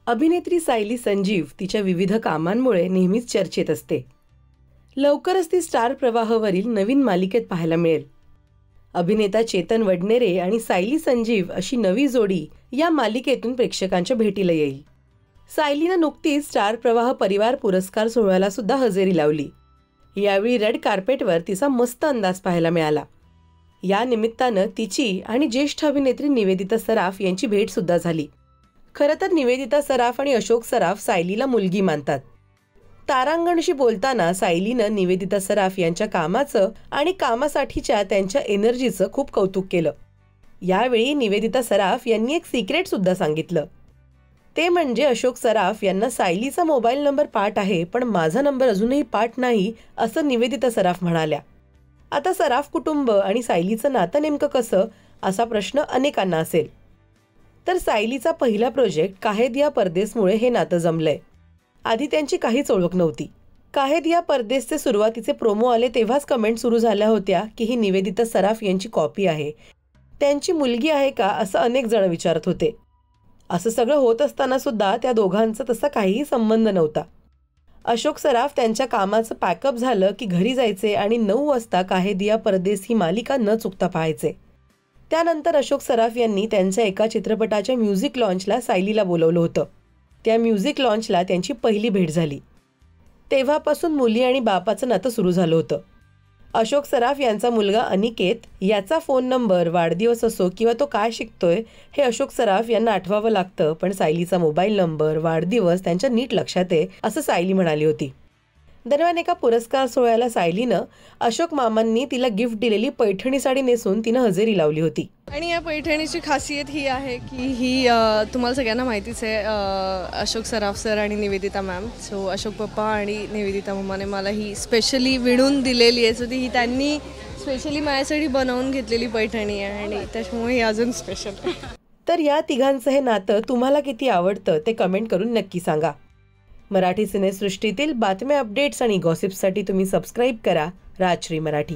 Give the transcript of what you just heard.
अभिनेत्री सायली संजीव तिच्या विविध कामांमुळे नेहमीच चर्चेत असते. लवकरच ती स्टार प्रवाहवरील नवीन मालिकेत पाहायला मिळेल. अभिनेता चेतन वडनेरे आणि सायली संजीव अशी नवी जोडी या मालिकेतून प्रेक्षकांच्या भेटीला येईल. सायलीनं नुकतीच स्टार प्रवाह परिवार पुरस्कार सोहळ्याला सुद्धा हजेरी लावली. यावेळी रेड कार्पेटवर तिचा मस्त अंदाज पाहायला मिळाला. या निमित्तानं तिची आणि ज्येष्ठ अभिनेत्री निवेदिता सराफ यांची भेट सुद्धा झाली. खरं तर निवेदिता सराफ आणि अशोक सराफ सायलीला मुलगी मानतात. तारांगणशी बोलताना सायलीनं निवेदिता सराफ यांच्या कामाचं आणि कामासाठीच्या त्यांच्या एनर्जीचं खूप कौतुक केलं. यावेळी निवेदिता सराफ यांनी एक सिक्रेट सुद्धा सांगितलं. ते म्हणजे अशोक सराफ यांना सायलीचा मोबाईल नंबर पाठ आहे, पण माझा नंबर अजूनही पाठ नाही, असं निवेदिता सराफ म्हणाल्या. आता सराफ कुटुंब आणि सायलीचं नातं नेमकं कसं, असा प्रश्न अनेकांना असेल. तर सायलीचा पहिला प्रोजेक्ट काहे दिया परदेसमुळे हे नातं जमलंय. आधी त्यांची काहीच ओळख नव्हती. काहे दिया परदेसचे सुरुवातीचे प्रोमो आले तेव्हाच कमेंट सुरू झाल्या होत्या की ही निवेदिता सराफ यांची कॉपी आहे, त्यांची मुलगी आहे का, असं अनेक जण विचारत होते. असं सगळं होत असताना सुद्धा त्या दोघांचा तसा काहीही संबंध नव्हता. अशोक सराफ त्यांच्या कामाचं पॅकअप झालं की घरी जायचे आणि 9 वाजता काहे दिया परदेस ही मालिका न चुकता पाहायचे. त्यानंतर अशोक सराफ यांनी त्यांच्या एका चित्रपटाच्या म्युझिक लॉन्चला सायलीला बोलवलं होतं. त्या म्युझिक लॉन्चला त्यांची पहिली भेट झाली. तेव्हापासून मुली आणि बापाचं नातं सुरू झालं होतं. अशोक सराफ यांचा मुलगा अनिकेत याचा फोन नंबर, वाढदिवस असो किंवा तो काय शिकतोय हे अशोक सराफ यांना आठवावं लागतं, पण सायलीचा मोबाईल नंबर, वाढदिवस त्यांच्या नीट लक्षात आहे, असं सायली म्हणाली होती. दरम्यान एका पुरस्कार सोहळ्याला सायलीनं अशोक मामांनी तिला गिफ्ट दिलेली पैठणी साडी नेसून तिनं हजेरी लावली होती. आणि या पैठणीची खासियत ही आहे की ही तुम्हाला सगळ्यांना माहितीच आहे, अशोक सराफ सर आणि निवेदिता मॅम. सो अशोक पप्पा आणि निवेदिता मम्माने मला ही स्पेशली विणून दिलेली आहे. सो ती ही त्यांनी स्पेशली माझ्यासाठी बनवून घेतलेली पैठणी आहे आणि त्याच्यामुळे ही अजून स्पेशल. तर या तिघांचं हे नातं तुम्हाला किती आवडतं ते कमेंट करून नक्की सांगा. मराठी सिनेसृष्टीतील बातम्या, अपडेट्स आणि गॉसिप्ससाठी तुम्ही सबस्क्राईब करा राजश्री मराठी.